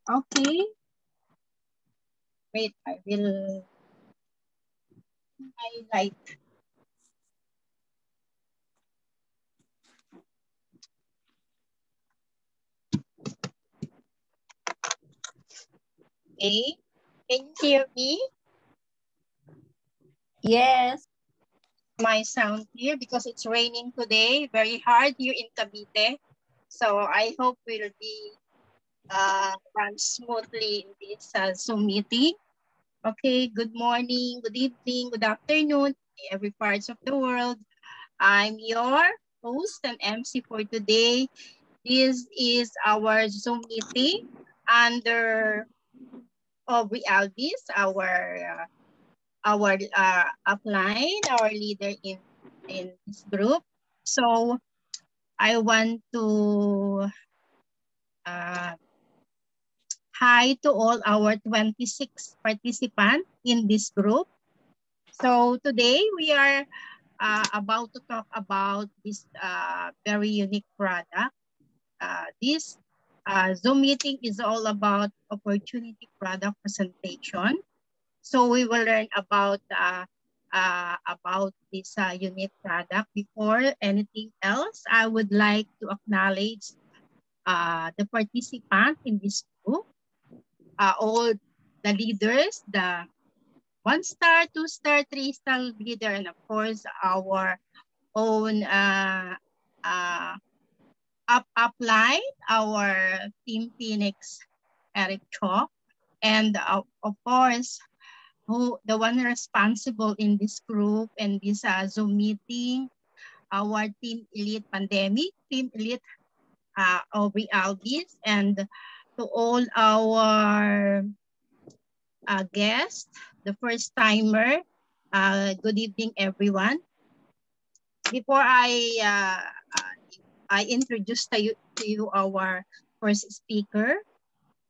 Okay. Wait, I will highlight. Okay. Can you hear me? Yes. My sound clear because it's raining today, very hard here in Cavite. So I hope we'll be run smoothly in this Zoom meeting. Okay, good morning, good evening, good afternoon, every parts of the world. I'm your host and MC for today. This is our Zoom meeting under Aubrey Alvis, our upline, our leader in this group. So I want to uh, hi to all our 26 participants in this group. So today we are about to talk about this very unique product. This Zoom meeting is all about opportunity product presentation. So we will learn about this unique product. Before anything else, I would like to acknowledge the participants in this group, all the leaders, the 1-star, 2-star, 3-star leader, and of course our own uh, upline, our Team Phoenix, Eric Cho, and of course who the one responsible in this group and this Zoom meeting, our Team Elite Pandemic, Team Elite Aubrey Alvis, and to all our guests, the first timer. Good evening, everyone. Before I introduce to you our first speaker,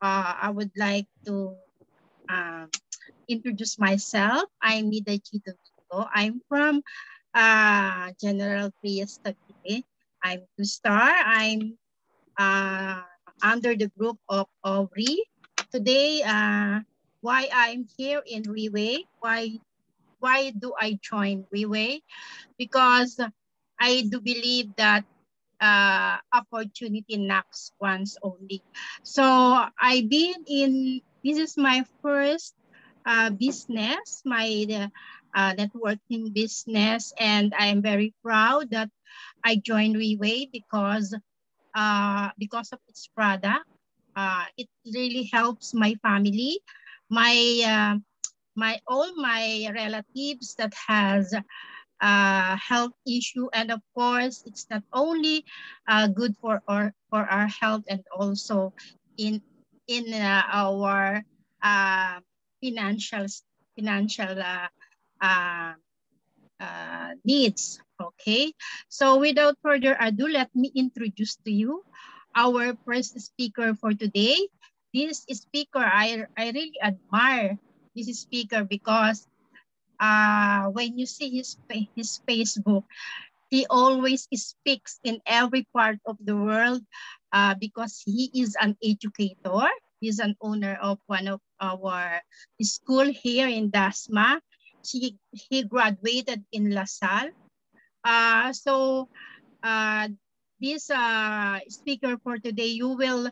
I would like to uh, introduce myself. I'm Nida. I'm from General Cris Cavite. I'm 2-star. I'm uh, under the group of Aubrey. Today, why I'm here in Riway? Why do I join Riway? Because I do believe that opportunity knocks once only. So I've been in, this is my first business, my networking business, and I'm very proud that I joined Reway because of its product. It really helps my family, my all my relatives that has health issue, and of course it's not only good for our health and also in our uh, financial financial uh, needs. Okay, so without further ado, let me introduce to you our first speaker for today. This speaker, I really admire this speaker because when you see his Facebook, he always speaks in every part of the world because he is an educator. He's an owner of one of our school here in Dasma. He graduated in LaSalle. So uh, this speaker for today, you will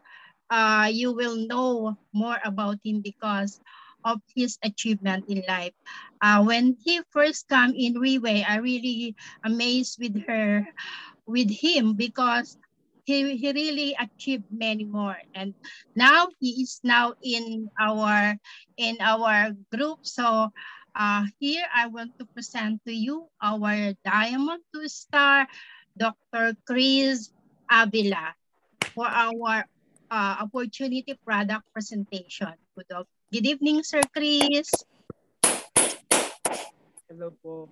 know more about him because of his achievement in life. When he first come in Riway, I really amazed with him because he really achieved many more, and now he is now in our group. So here I want to present to you our Diamond 2-star Dr. Cris Avila for our opportunity product presentation. Good evening, Sir Cris. Hello po.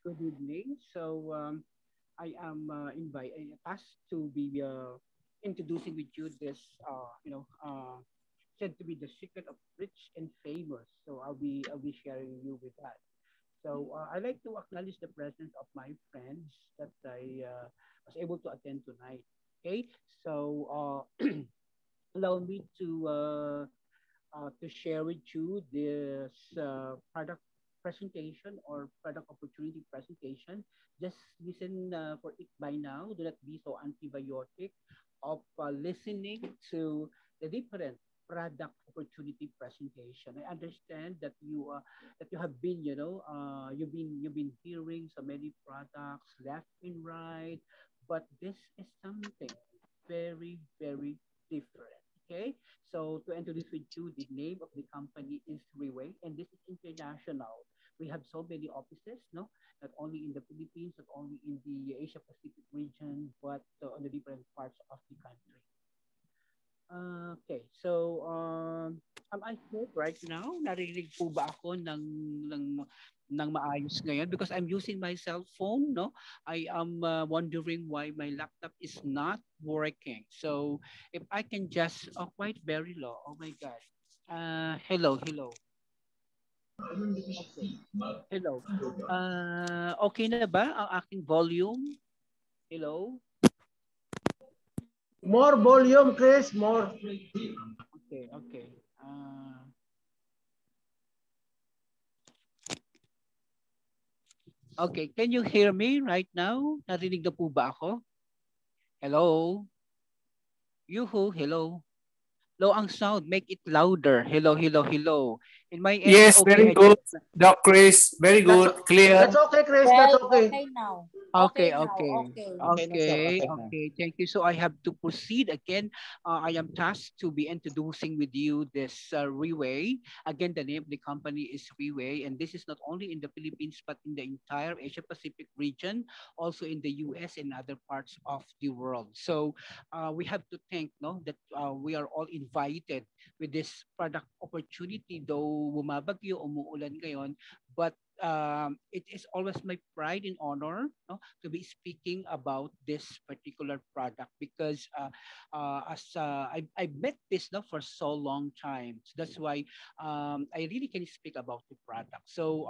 Good evening. I am tasked to be introducing with you this, said to be the secret of rich and famous. So I'll be sharing you with that. I'd like to acknowledge the presence of my friends that I was able to attend tonight. Okay. So allow me to share with you this product presentation or product opportunity presentation. Just listen for it by now. Do not be so antibiotic of listening to the different product opportunity presentation. I understand that you have been, you've been hearing so many products left and right, but this is something very, very different. Okay, so to introduce with you, the name of the company is Freeway, and this is international. We have so many offices, no, not only in the Philippines, not only in the Asia Pacific region, but on the different parts of the country. Okay, so I hope right now narinig po ba ako ng maayos ngayon because I'm using my cell phone, no? I am wondering why my laptop is not working. So if I can just quite very low. Oh my God. Hello, hello. Okay. Hello. Okay na ba ang aking volume? Hello. More volume, Chris. More. Okay, okay. Okay, can you hear me right now? Narinig na po ba ako? Hello? Yuhu, hello? Low ang sound, make it louder. Hello, hello, hello. In my end, Yes, okay, very I just... good, Doc Chris. Very That's good, clear. that's okay, Chris. That's Well, okay. okay now. Okay, Okay now. okay. Okay. Okay na, sir. Okay, Okay na. okay. Thank you. So I have to proceed again. I am tasked to be introducing with you this Freeway. Again, the name of the company is Freeway, and this is not only in the Philippines but in the entire Asia Pacific region, also in the US and other parts of the world. So we have to think, no, that we are all invited with this product opportunity. Though bumabagyo, umuulan ngayon, but it is always my pride and honor, no, to be speaking about this particular product because as I met this, no, for so long time. So that's why I really can speak about the product. So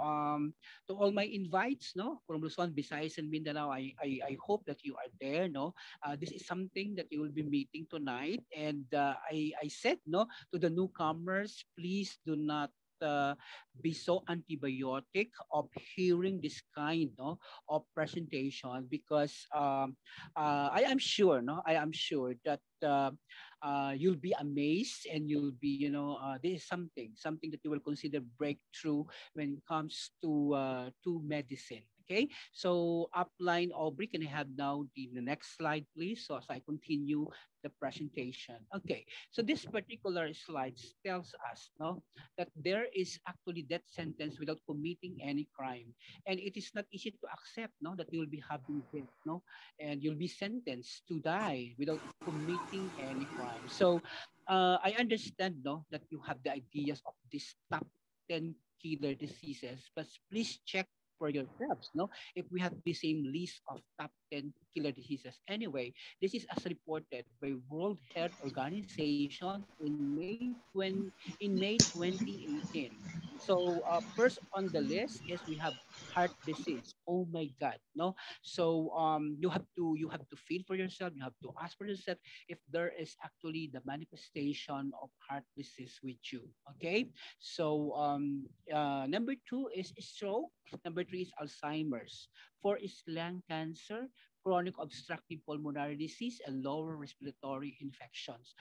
to all my invites, no, from Luzon, Visayas, and Mindanao, I hope that you are there. No, this is something that you will be meeting tonight, and I said, no, to the newcomers, please do not uh, be so antibiotic of hearing this kind, no, of presentation because I am sure, no, I am sure that you'll be amazed and you'll be, this is something that you will consider breakthrough when it comes to medicine. Okay, so upline Aubrey, can I have now the next slide, please? So as I continue the presentation. Okay, so this particular slide tells us, no, that there is actually death sentence without committing any crime, and it is not easy to accept, no, that you'll be having death, no, and you'll be sentenced to die without committing any crime. So I understand, no, that you have the ideas of these top 10 killer diseases, but please check for yourselves, no, if we have the same list of top 10 killer diseases. Anyway, this is as reported by World Health Organization in May 2018. So first on the list is we have heart disease. Oh my God, no. So you have to feel for yourself. You have to ask for yourself if there is actually the manifestation of heart disease with you. Okay. So number two is stroke. Number three is Alzheimer's. Four is lung cancer, chronic obstructive pulmonary disease, and lower respiratory infections.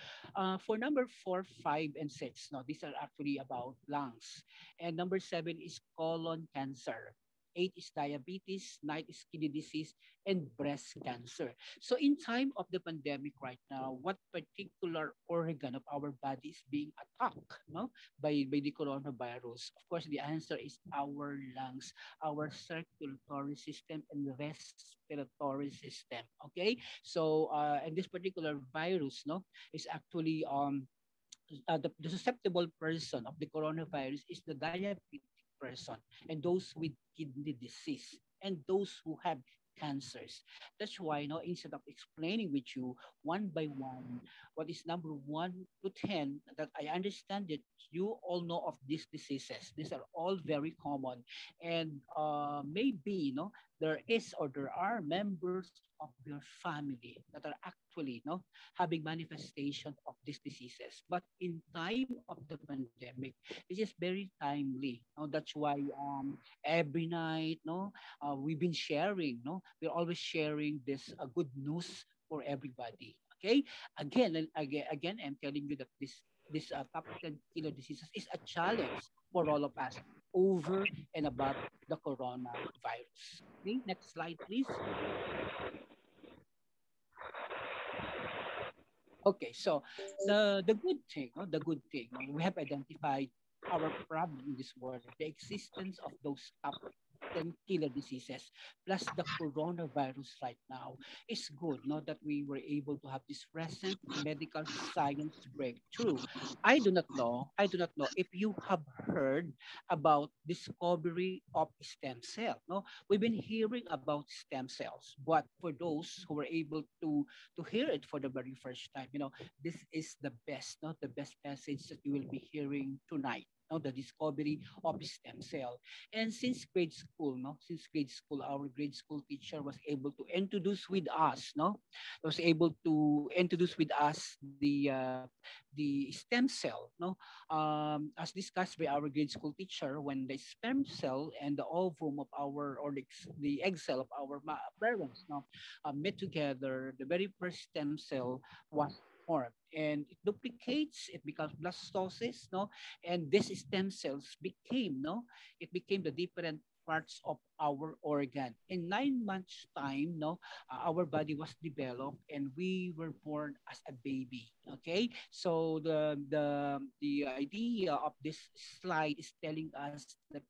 For number four, five, and six, no, these are actually about lungs. And number seven is colon cancer. Eight is diabetes, nine is kidney disease, and breast cancer. So in time of the pandemic right now, what particular organ of our body is being attacked, no, by the coronavirus? Of course, the answer is our lungs, our circulatory system, and respiratory system. Okay, so and this particular virus, no, is actually the susceptible person of the coronavirus is the diabetic person and those with kidney disease and those who have cancers. That's why, instead of explaining with you one by one what is number 1 to 10, that I understand that you all know of these diseases. These are all very common, and maybe, there are members of your family that are actually having manifestation of these diseases. But in time of the pandemic, this is very timely. That's why every night we've been sharing. We're always sharing this good news for everybody. Okay, again and again, I'm telling you that this top 10 killer diseases is a challenge for all of us over and above the coronavirus. Okay, next slide, please. Okay, so the good thing, the good thing, we have identified our problem in this world, the existence of those top 10 killer diseases, plus the coronavirus right now, is good, that we were able to have this recent medical science breakthrough. I do not know if you have heard about discovery of stem cell. No, we've been hearing about stem cells, but for those who were able to hear it for the very first time, this is the best, not the best message that you will be hearing tonight. No, the discovery of stem cell. And since grade school, our grade school teacher was able to introduce with us, was able to introduce with us the stem cell, as discussed by our grade school teacher, when the sperm cell and the ovum of our, or the egg cell of our parents, met together, the very first stem cell was formed, and it duplicates, it becomes blastocyst, and these stem cells became, it became the different parts of our organ. In 9 months time, our body was developed and we were born as a baby. Okay, so the idea of this slide is telling us that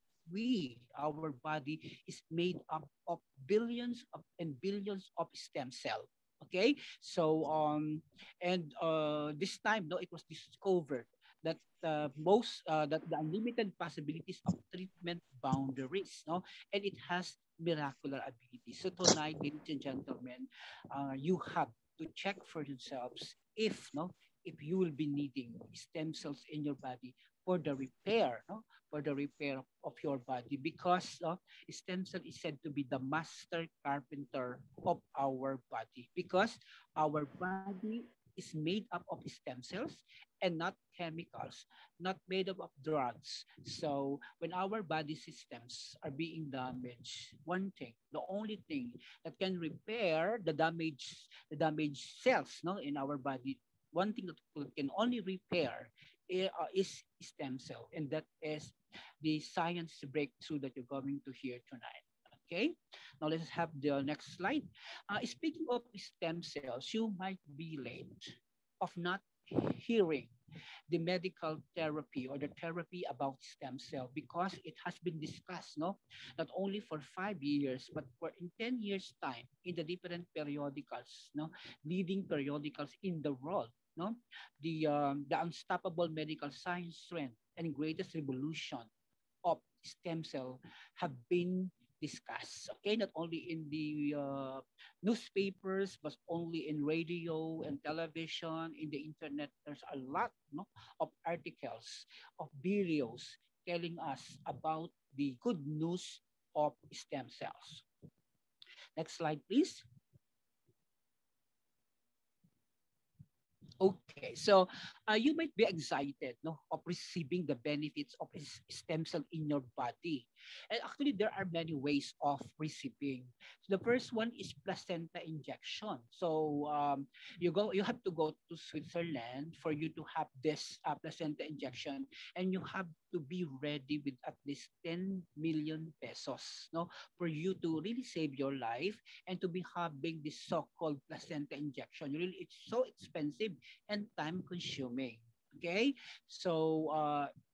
our body is made up of billions of and billions of stem cell. Okay, so and this time, it was discovered that that the unlimited possibilities of treatment boundaries, and it has miraculous abilities. So tonight, ladies and gentlemen, you have to check for yourselves if you will be needing stem cells in your body for the repair, for the repair of your body, because stem cell is said to be the master carpenter of our body, because our body is made up of stem cells and not chemicals, not made up of drugs. So when our body systems are being damaged, one thing, the only thing that can repair the damaged cells, in our body, one thing that can only repair is stem cell, and that is the science breakthrough that you're going to hear tonight. Okay, now let's have the next slide. Speaking of stem cells, you might be late of not hearing the medical therapy or the therapy about stem cell, because it has been discussed, not only for 5 years, but for in 10 years time in the different periodicals, leading periodicals in the world, the unstoppable medical science trend and greatest revolution of stem cell have been discussed. Okay, not only in the newspapers, but only in radio and television, in the internet. There's a lot, of articles, of videos telling us about the good news of stem cells. Next slide, please. Okay, so you might be excited, of receiving the benefits of stem cell in your body. And actually, there are many ways of receiving. So the first one is placenta injection. So you have to go to Switzerland for you to have this placenta injection, and you have to be ready with at least 10 million pesos, for you to really save your life and to be having this so-called placenta injection. Really, it's so expensive and time consuming. Okay, so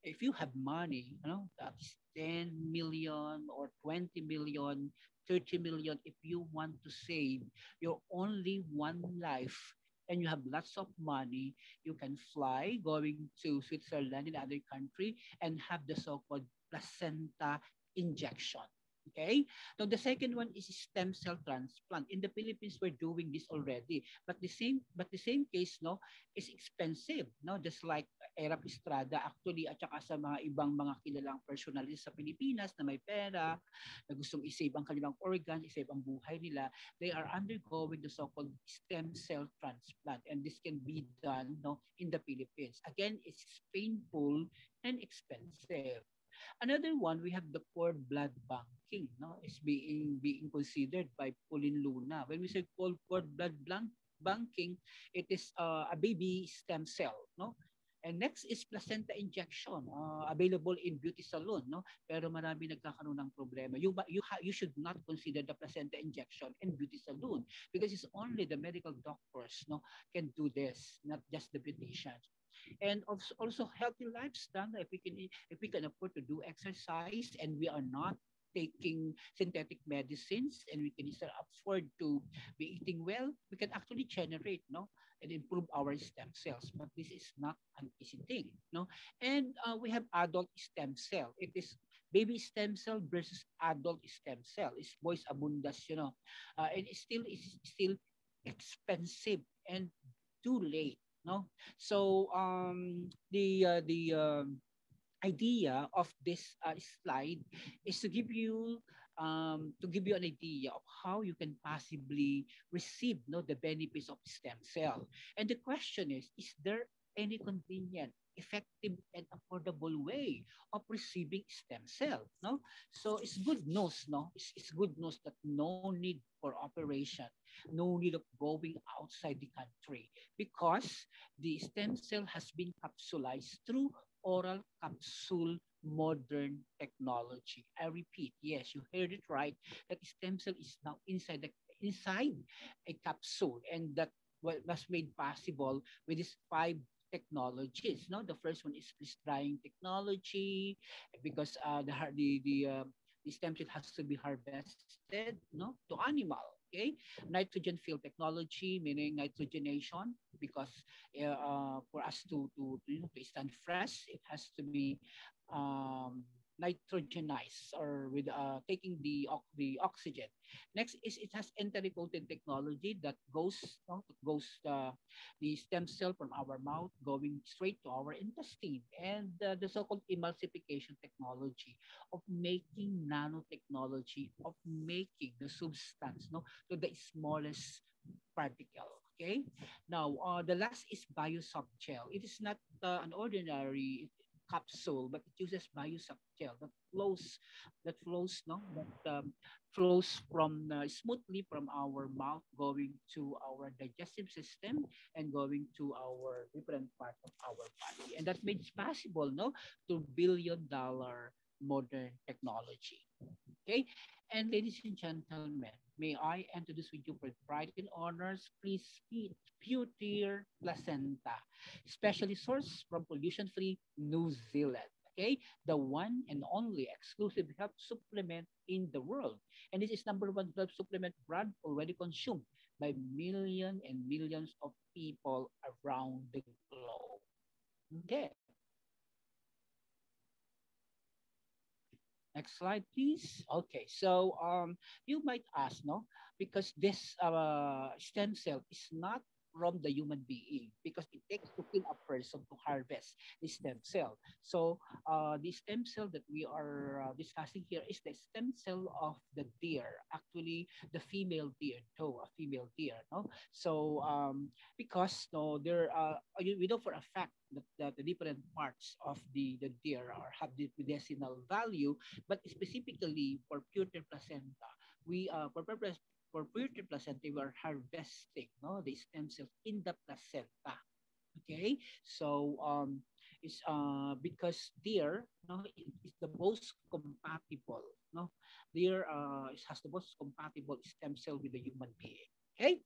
if you have money, that's 10 million or 20 million, 30 million, if you want to save your only one life and you have lots of money, you can fly going to Switzerland in other country and have the so-called placenta injection. Okay. Now the second one is stem cell transplant. In the Philippines, we're doing this already, but the same case, is expensive. Just like Erap Estrada actually at saka sa mga ibang mga kilalang personality sa Pilipinas na may pera, na gustong isave ang kanilang organ, isave ang buhay nila, they are undergoing the so-called stem cell transplant, and this can be done in the Philippines. Again, it's painful and expensive. Another one, we have the cord blood banking, is being considered by Pauline Luna. When we say cord blood banking, it is a baby stem cell, And next is placenta injection, available in beauty salon, Pero marami nagkakaroon ng problema. You should not consider the placenta injection in beauty salon because it's only the medical doctors, can do this, not just the beauticians. And also healthy lifestyle. If we can afford to do exercise and we are not taking synthetic medicines and we can still afford to be eating well, we can actually generate and improve our stem cells. But this is not an easy thing. And we have adult stem cell. It is baby stem cell versus adult stem cell. It's boys abundas, and it's still expensive and too late. So the idea of this slide is to give you an idea of how you can possibly receive the benefits of stem cell. And the question is there any convenient, effective, and affordable way of receiving stem cell? So it's good news, it's good news that no need for operation, no need of going outside the country, because the stem cell has been capsulized through oral capsule modern technology. I repeat, yes, you heard it right, that stem cell is now inside a capsule, and that was made possible with these five technologies. The first one is freeze drying technology, because the stem cell has to be harvested, to animal. Okay, nitrogen field technology, meaning nitrogenation, because for us to stand fresh, it has to be nitrogenized, or with taking the oxygen. Next is it has enteric coated technology that goes the stem cell from our mouth going straight to our intestine, and the so-called emulsification technology of making nanotechnology of making the substance to the smallest particle. Okay. Now, the last is biosoft gel. It is not an ordinary capsule, but it uses biosoft gel that flows from smoothly from our mouth going to our digestive system and going to our different parts of our body, and that made it possible, to billion-dollar modern technology. Okay, and ladies and gentlemen, may I introduce with you for pride and honors, please meet Pure Placenta, specially sourced from pollution-free New Zealand. Okay, the one and only exclusive health supplement in the world. And this is number one health supplement brand already consumed by millions and millions of people around the globe. Okay. Next slide, please. Okay, so you might ask, because this stem cell is not from the human being, because it takes to kill a person to harvest the stem cell. So the stem cell that we are discussing here is the stem cell of the deer, actually the female deer, a female deer. So because there we know for a fact that the different parts of the deer have the medicinal value, but specifically for pure placenta, we for pure placenta, we are harvesting the stem cells in the placenta. Okay, so it's because deer is the most compatible. Deer it has the most compatible stem cell with the human being. Okay.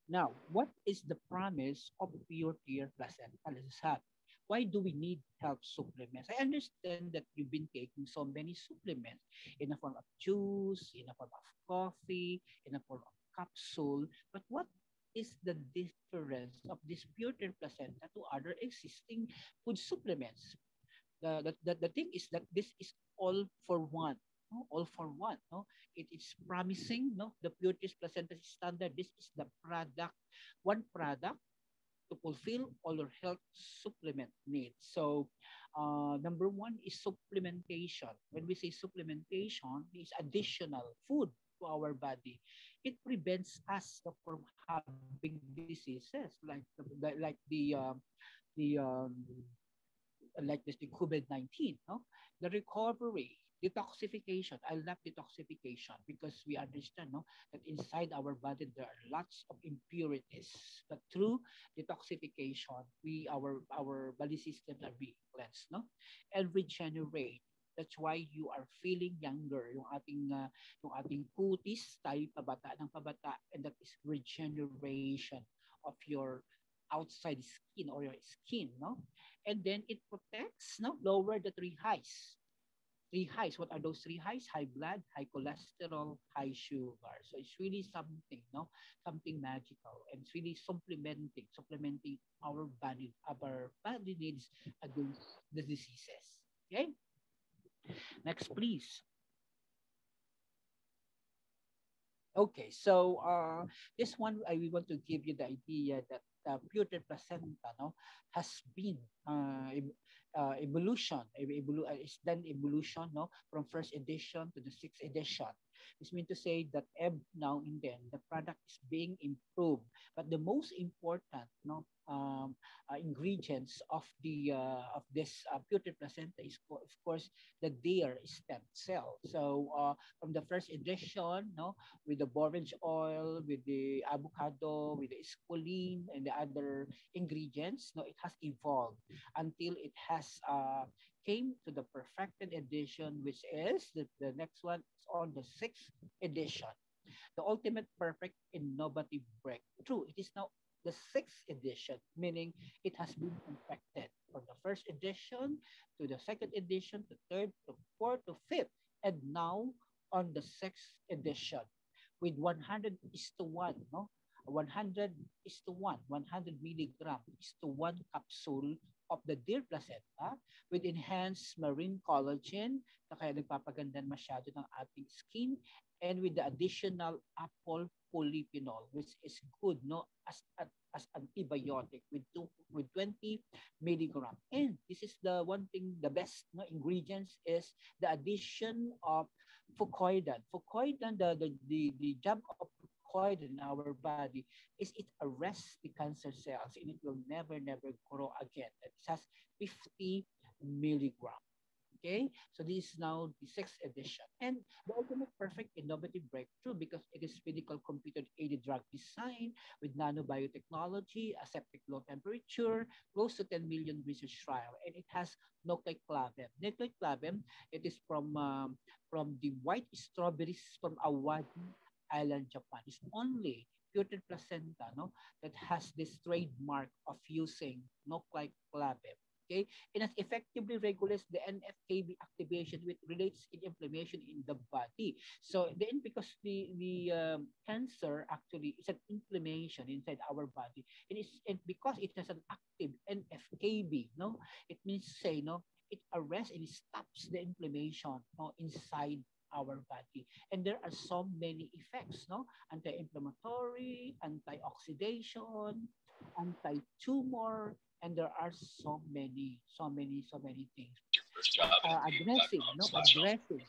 Now, what is the promise of pure deer placenta? Let's have. Why do we need health supplements? I understand that you've been taking so many supplements in the form of juice, in the form of coffee, in the form of capsule. But what is the difference of this pure deer placenta to other existing food supplements? The thing is that this is all for one. No? All for one. No? It is promising, the pure taste placenta standard. This is the product, one product to fulfill all your health supplement needs. So, number one is supplementation. When we say supplementation, it's additional food to our body. It prevents us from having diseases the like this, the COVID-19, no? The recovery, detoxification. I love detoxification because we understand, no, that inside our body there are lots of impurities. But through detoxification, our body systems are being cleansed, no, and regenerate. That's why you are feeling younger. Yung ating kutis, tayo pabata ng pabata, and that is regeneration of your outside skin or your skin, no? And then it protects, no, lower the three highs. Three highs. What are those three highs? High blood, high cholesterol, high sugar. So it's really something, no, something magical, and it's really supplementing our body needs against the diseases. Okay. Next, please. Okay, so this one we want to give you the idea that putrid placenta, no, has been it's done evolution, no, from first edition to the sixth edition. This means to say that every now and then the product is being improved, but the most important, no, ingredients of this putrid placenta is of course the deer stem cell. So from the first edition, no, with the borage oil, with the avocado, with the squalene, and the other ingredients, no, it has evolved until it has came to the perfected edition, which is the next one is on the sixth edition. The ultimate perfect innovative breakthrough. It is now the sixth edition, meaning it has been perfected from the first edition to the second edition to third to fourth to fifth, and now on the sixth edition with 100 is to 1, no? 100 is to 1, 100 milligram is to 1 capsule of the deer placenta with enhanced marine collagen na kaya nagpapaganda masyado ng ating skin, and with the additional apple polyphenol, which is good, no, as antibiotic with 20 milligram. And this is the one thing, the best, no, ingredients is the addition of fucoidan. Fucoidan, the job of fucoidan in our body is it arrests the cancer cells and it will never grow again. It has 50 milligram. Okay, so this is now the sixth edition, and the ultimate perfect innovative breakthrough because it is medical computer aided drug design with nanobiotechnology, aseptic low temperature, close to 10 million research trial, and it has nucleoclavin. Nucleoclavin, it is from the white strawberries from Awadi Island, Japan. It's only putrid placenta, no, that has this trademark of using nucleoclavin. Okay, and it effectively regulates the NFKB activation, which relates in inflammation in the body. So then, because the cancer actually is an inflammation inside our body, and because it has an active NFKB, no, it means say, no, it arrests and it stops the inflammation, no, inside our body. And there are so many effects, no, anti-inflammatory, anti-oxidation, anti-tumor, and there are so many things addressing, no, addressing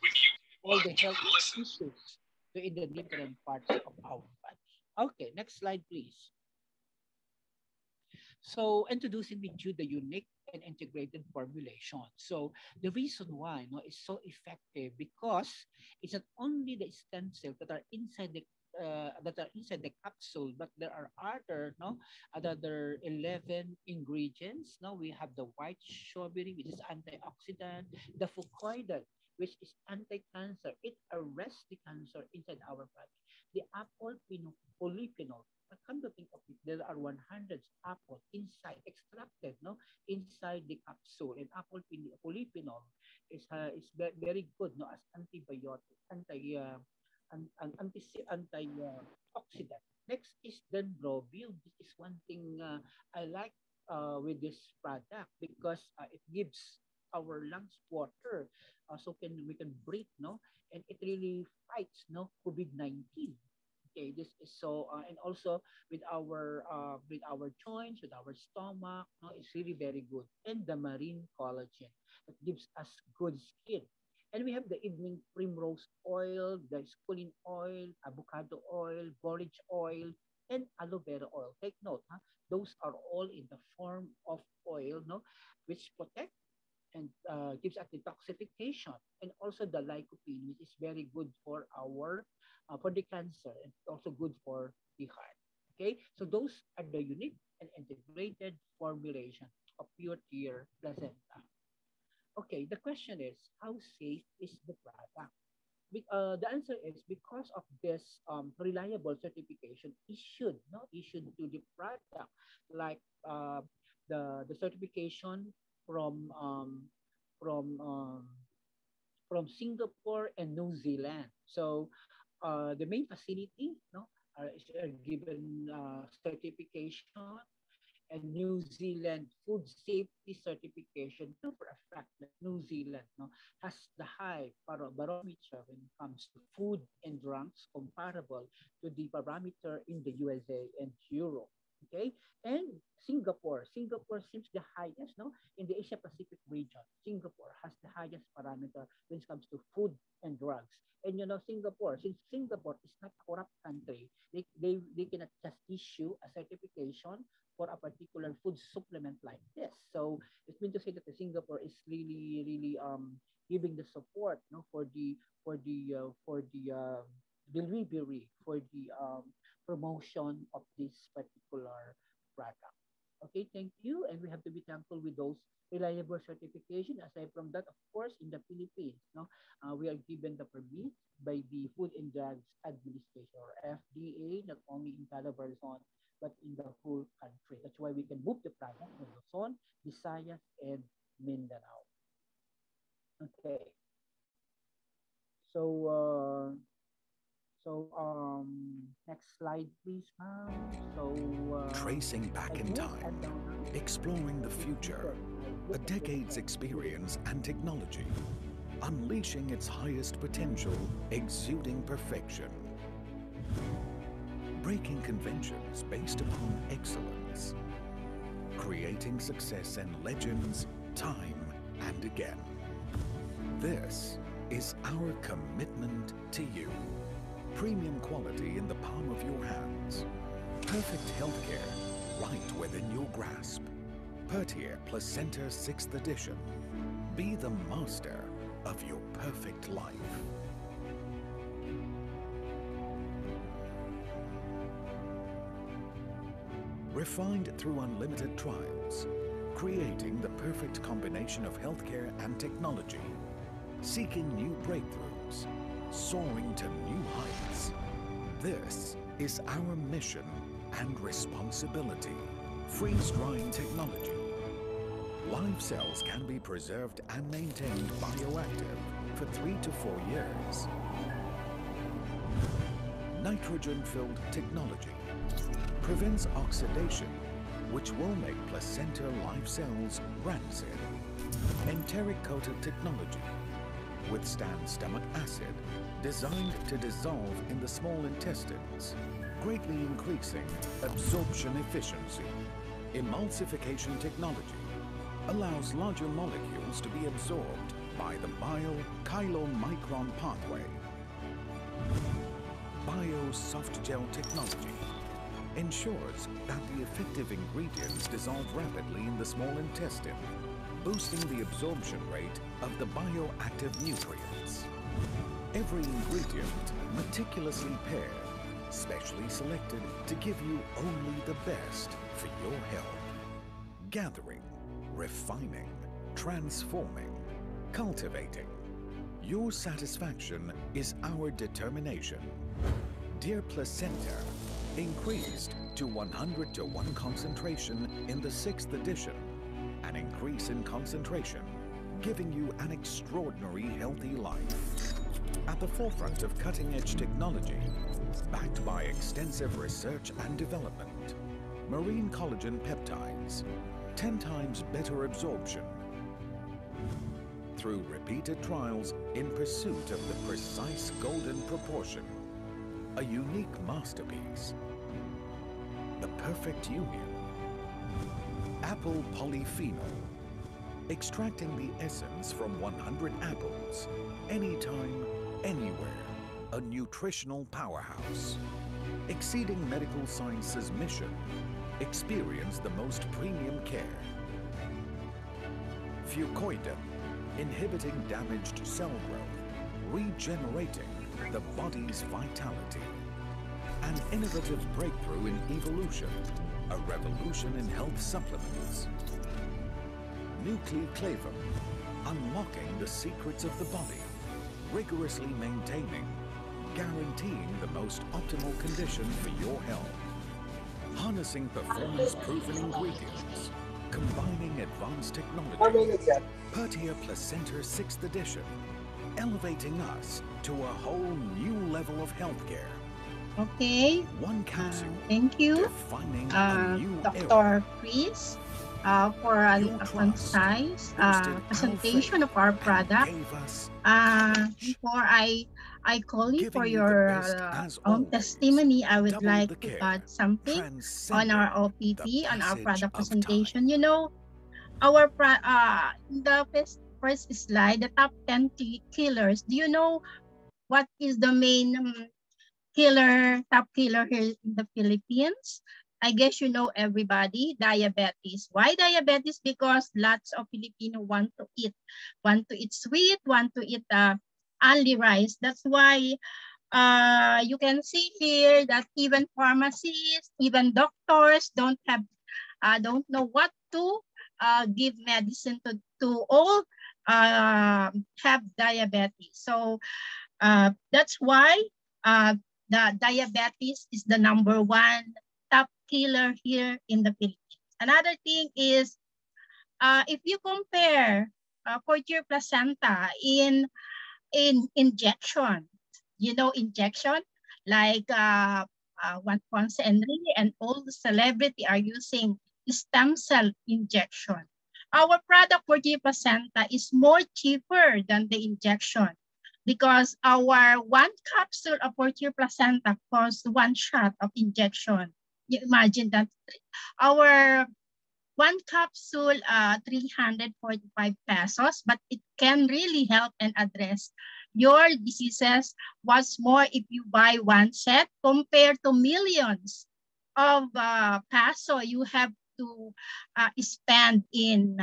all the health issues in the different parts of our body. Okay, next slide, please. So introducing with you the unique and integrated formulation. So the reason why, no, is so effective because it's not only the stem cells that are inside the capsule, but there are other 11 ingredients. Now we have the white strawberry, which is antioxidant, the fucoidan, which is anti-cancer. It arrests the cancer inside our body. The apple polyphenol. But come to think of it, there are 100 apple inside, extracted, no, inside the capsule. And apple polyphenol is very good, no, as antibiotic, antioxidant. Next is dendrobium. This is one thing I like with this product because it gives our lungs water, so we can breathe, no, and it really fights, no, COVID-19. Okay, this is so, and also with our joints, with our stomach, no, it's really very good. And the marine collagen that gives us good skin. And we have the evening primrose oil, the squalene oil, avocado oil, borage oil, and aloe vera oil. Take note, huh? Those are all in the form of oil, no, which protect and gives us detoxification, and also the lycopene, which is very good for the cancer, and also good for the heart. Okay, so those are the unique and integrated formulation of pure tear placenta. Okay, the question is, how safe is the product? The answer is because of this reliable certification issued to the product, like the certification from from um, from Singapore and New Zealand. So the main facility, no, are given certification, and New Zealand food safety certification. We know for a fact that New Zealand, no, has the high barometer when it comes to food and drugs comparable to the parameter in the USA and Europe. Okay, and Singapore seems the highest, no, in the Asia Pacific region. Singapore has the highest parameter when it comes to food and drugs. And you know, since Singapore is not a corrupt country, they cannot just issue a certification for a particular food supplement like this. So it's meant to say that the Singapore is really giving the support, no, for the delivery, for the promotion of this particular product. Okay, thank you. And we have to be thankful with those reliable certification. Aside from that, of course, in the Philippines, no, we are given the permit by the Food and Drugs Administration, or FDA, not only in Calabarzon but in the whole country. That's why we can move the product in Luzon, Visayas, and Mindanao. Okay. So, next slide, please, ma'am. So, Tracing back in time, exploring the future, a decade's experience and technology, unleashing its highest potential, exuding perfection. Breaking conventions based upon excellence, creating success and legends time and again. This is our commitment to you. Premium quality in the palm of your hands. Perfect healthcare right within your grasp. Pertier Placenta 6th Edition. Be the master of your perfect life. Refined through unlimited trials, creating the perfect combination of healthcare and technology, seeking new breakthroughs, soaring to new heights. This is our mission and responsibility. Freeze-drying technology. Live cells can be preserved and maintained bioactive for 3 to 4 years. Nitrogen-filled technology prevents oxidation, which will make placenta live cells rancid. Enteric-coated technology withstands stomach acid, designed to dissolve in the small intestines, greatly increasing absorption efficiency. Emulsification technology allows larger molecules to be absorbed by the bile-chylomicron pathway. Bio-soft-gel technology ensures that the effective ingredients dissolve rapidly in the small intestine, boosting the absorption rate of the bioactive nutrients. Every ingredient meticulously paired, specially selected to give you only the best for your health. Gathering, refining, transforming, cultivating. Your satisfaction is our determination. Dear Placenta, increased to 100 to 1 concentration in the 6th edition, an increase in concentration, giving you an extraordinary healthy life. At the forefront of cutting-edge technology, backed by extensive research and development. Marine collagen peptides, 10 times better absorption. Through repeated trials in pursuit of the precise golden proportion. A unique masterpiece. The perfect union. Apple polyphenol. Extracting the essence from 100 apples. Anytime, anywhere. A nutritional powerhouse. Exceeding medical science's mission. Experience the most premium care. Fucoidan. Inhibiting damaged cell growth. Regenerating the body's vitality. An innovative breakthrough in evolution, a revolution in health supplements. Nucleoclavum, unlocking the secrets of the body, rigorously maintaining, guaranteeing the most optimal condition for your health. Harnessing performance-proven ingredients, combining advanced technology. Pertia Placenta 6th edition, elevating us to a whole new level of healthcare. Okay. One capsule. Thank you, Defining a new era. Dr. Cris, for Your a trust concise boosted our presentation faith of our and product. gave us courage. Before I call you for Giving you the your best as own always. testimony, I would Double like the to care. add something on Transcending our the OPT, on our passage product of presentation. time. You know, in the first slide, the top 10 killers. Do you know what is the main top killer here in the Philippines? I guess you know everybody, diabetes. Why diabetes? Because lots of Filipino want to eat sweet, want to eat only rice. That's why you can see here that even pharmacists, even doctors don't know what to give medicine to all have diabetes. So that's why the diabetes is the #1 top killer here in the Philippines. Another thing is, if you compare Portier placenta in injection, you know injection, like Juan Ponce Enrique and all the celebrity are using stem cell injection. Our product Portier placenta is more cheaper than the injection, because our one capsule of Portier placenta costs one shot of injection. You imagine that our one capsule, 345 pesos, but it can really help and address your diseases. What's more, if you buy one set compared to millions of peso you have to spend in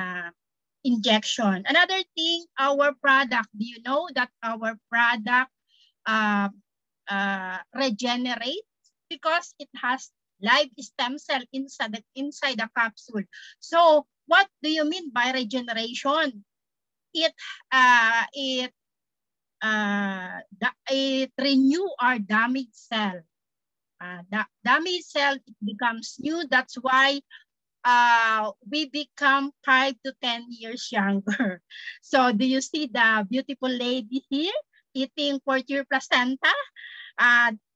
injection. Another thing, our product, do you know that our product regenerates because it has live stem cell inside the capsule. So what do you mean by regeneration? It renew our damaged cell. The damaged cell, it becomes new. That's why we become 5 to 10 years younger. So do you see the beautiful lady here eating Portier placenta?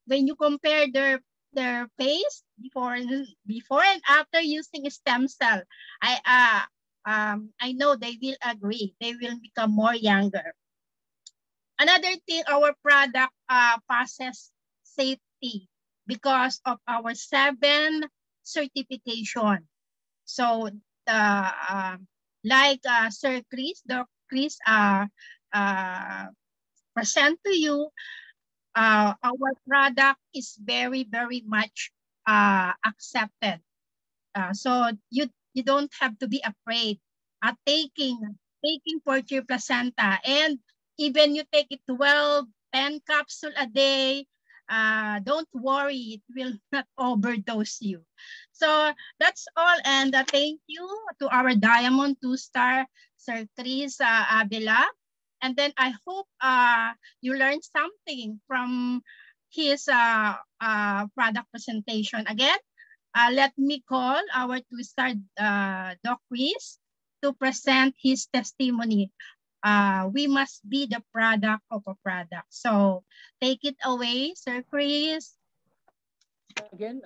When you compare their face before and after using stem cell, I know they will agree. They will become more younger. Another thing, our product passes safety because of our 7 certification. So like Sir Cris, Dr. Cris present to you, our product is very, very much accepted. So you don't have to be afraid taking Portier placenta, and even you take it 12, 10 capsule a day, don't worry, it will not overdose you. So that's all, and thank you to our Diamond 2-star Sir Cris Avila. And then I hope you learned something from his product presentation. Again, let me call our 2-star Doc Cris to present his testimony. We must be the product of a product. So take it away, Sir Cris. Again,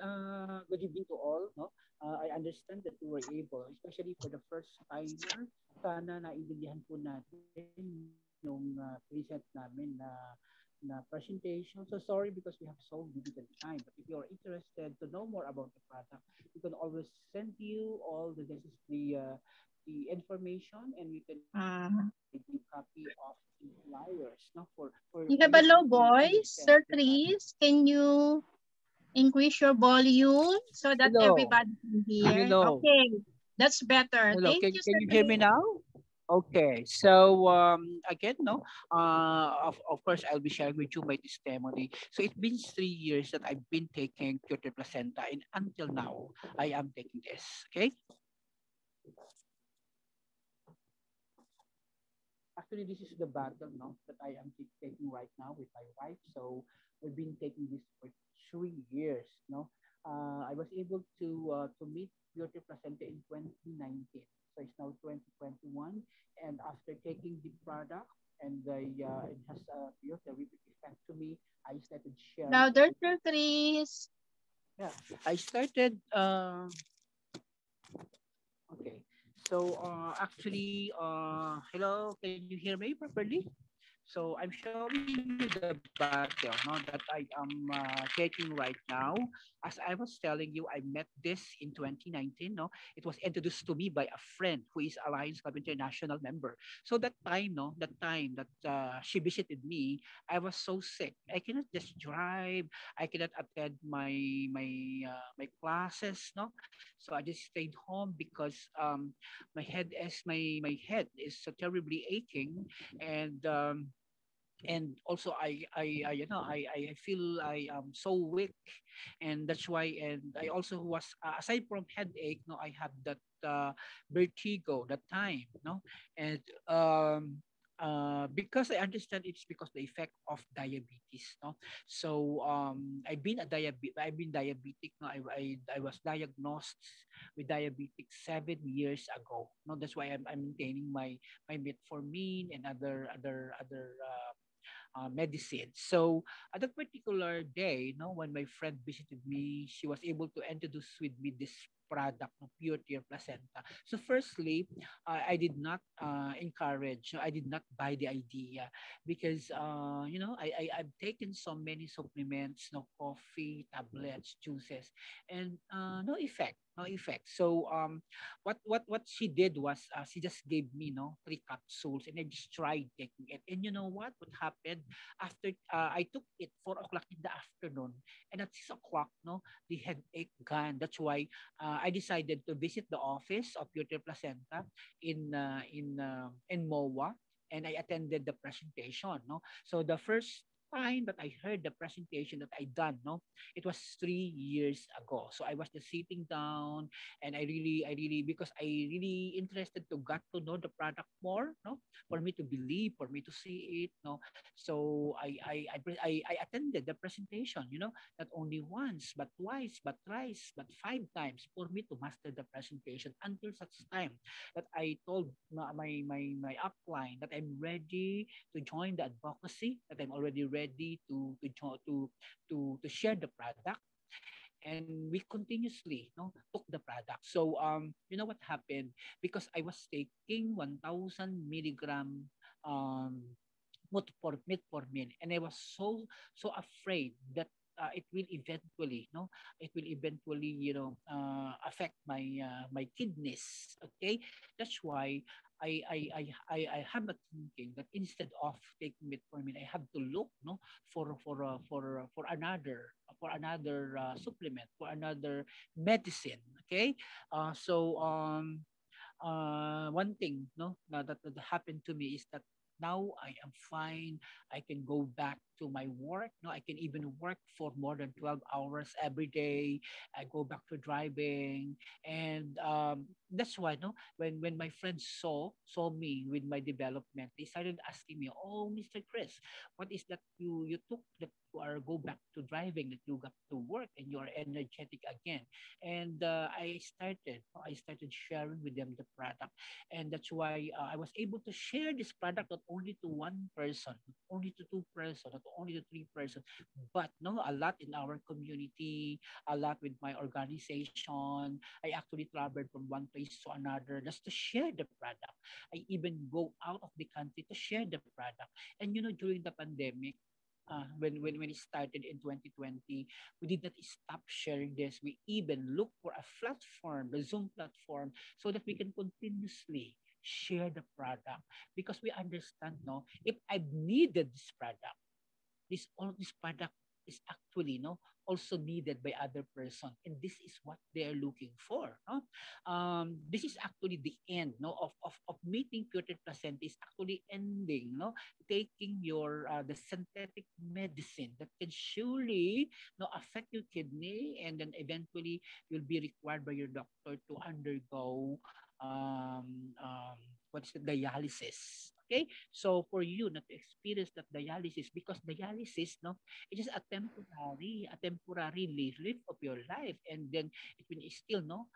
good evening to all. No? I understand that we were able, especially for the first timer, sana naintindihan po natin yung present namin na na presentation. So sorry because we have so limited time. But if you are interested to know more about the product, we can always send you all the necessary the information, and we can even Uh, provide you copy of the flyers, no, you for have a you low to voice, understand Sir the product. Chris. Can you increase your volume so that Hello, everybody can hear? hello, Okay, that's better. hello. Thank you, Can Sir you hear me Chris. now? Okay, so again, no, of course, I'll be sharing with you my testimony. So it been 3 years that I've been taking Cutie Placenta, and until now, I am taking this. Okay, actually, this is the battle, no, that I am taking right now with my wife. So we've been taking this for 3 years. No, I was able to meet Cutie Placenta in 2019. So it's now 2021, and after taking the product and it has a therapeutic effect to me, I started sharing it Louder, with Sir Chris. yeah. I started okay. So actually hello, can you hear me properly? So I'm showing you the battle, no, that I am taking right now. As I was telling you, I met this in 2019. No, it was introduced to me by a friend who is Alliance Club International member. So that time, no, that time that she visited me, I was so sick. I cannot just drive. I cannot attend my classes. No, so I just stayed home because my head is so terribly aching, and also I I feel I am so weak, and that's why. And I also was aside from headache, no, I had that vertigo that time, no. And because I understand it's because the effect of diabetes, no. So I've been diabetic, no. I was diagnosed with diabetic 7 years ago, no. That's why I'm maintaining my metformin and other medicine. So at that particular day, no, when my friend visited me, she was able to introduce with me this product of pure tear placenta. So firstly, I did not encourage, I did not buy the idea because I've taken so many supplements, no, coffee, tablets, juices, and no effect, no effect. So what she did was she just gave me, no, 3 capsules, and I just tried taking it. And you know what happened after I took it 4 o'clock in the afternoon, and at 6 o'clock, no, the headache gone. That's why I decided to visit the office of Pure Placenta in MOA, and I attended the presentation. No, so the first time that I heard the presentation that I done, no, it was 3 years ago. So I was just sitting down, and I really, because I really interested to get to know the product more, no, for me to believe, for me to see it, no. So I attended the presentation, not only once, but twice, but thrice, but 5 times for me to master the presentation until such time that I told my upline that I'm ready to join the advocacy, that I'm already ready to share the product, and we continuously, took the product. So you know what happened, because I was taking 1,000 milligram um metformin, and I was so afraid that it will eventually, no, it will eventually, affect my kidneys. Okay, that's why I have a thinking that instead of taking metformin, I have to look, no, for another supplement, for another medicine. Okay, so one thing, no, that happened to me is that now I am fine. I can go back to my work. No, I can even work for more than 12 hours every day. I go back to driving, and that's why, no, when my friends saw me with my development, they started asking me, "Oh, Mr. Chris, what is that you took that you are go back to driving, that you got to work and you are energetic again?" And I started sharing with them the product, and that's why I was able to share this product not only to one person, not only to two person, not only to three person, but no, a lot in our community, a lot with my organization. I actually traveled from one place to another just to share the product. I even go out of the country to share the product. And during the pandemic, when it started in 2020, we did not stop sharing this. We even look for a platform, the Zoom platform, so that we can continuously share the product, because we understand, no, if I've needed this product, this product is actually, no, also needed by other person, and this is what they are looking for, no? This is actually the end, no, of meeting putrid placenta is actually ending, no, taking your the synthetic medicine that can surely, no, affect your kidney, and then eventually you'll be required by your doctor to undergo what's the dialysis. Okay, so for you not to experience that dialysis, because dialysis, no, it is a temporary relief of your life, and then it will still, no,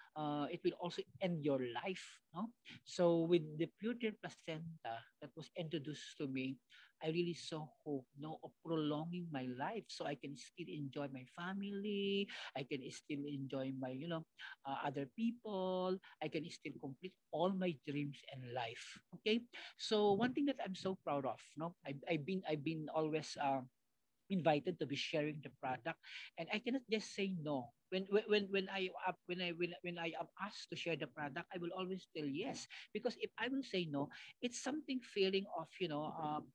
it will also end your life, no. So with the putrid placenta that was introduced to me, I really saw hope, no, of prolonging my life, so I can still enjoy my family, I can still enjoy my, other people, I can still complete all my dreams in life. Okay, so one thing that I'm so proud of, no, I've been always invited to be sharing the product, and I cannot just say no. When I am asked to share the product, I will always tell yes, because if I will say no, it's something feeling of,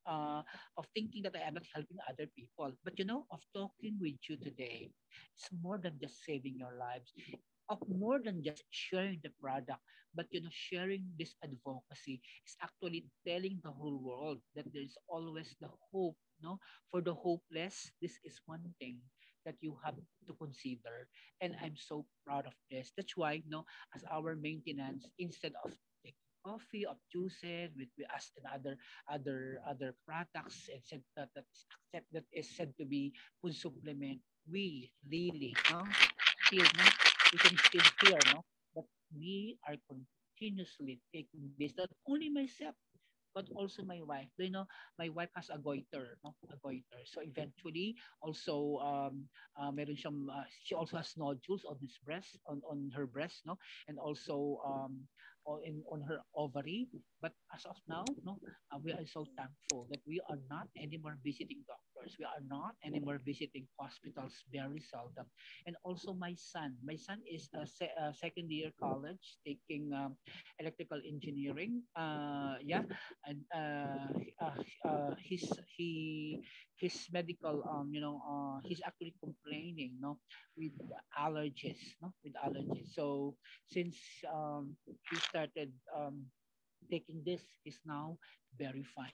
of thinking that I am not helping other people. But of talking with you today, it's more than just saving your lives, of more than just sharing the product, but sharing this advocacy is actually telling the whole world that there's always the hope, no, for the hopeless. This is one thing that you have to consider, and I'm so proud of this. That's why, as our maintenance, instead of taking coffee, of juices with us and other products, and said that is said to be food supplement, we really, still, no, we can still hear, no, that we are continuously taking this. Not only myself, but also my wife. My wife has a goiter, no, a goiter. So eventually, also, meron siyang, she also has nodules on his breast, on her breast, no, and also on her ovary. But as of now, no, we are so thankful that we are not anymore visiting doctors. We are not anymore visiting hospitals, very seldom. And also my son is a second year college, taking electrical engineering. Yeah, and his medical, he's actually complaining, no, with allergies, no, with allergies. So since he started taking this, is now very fine.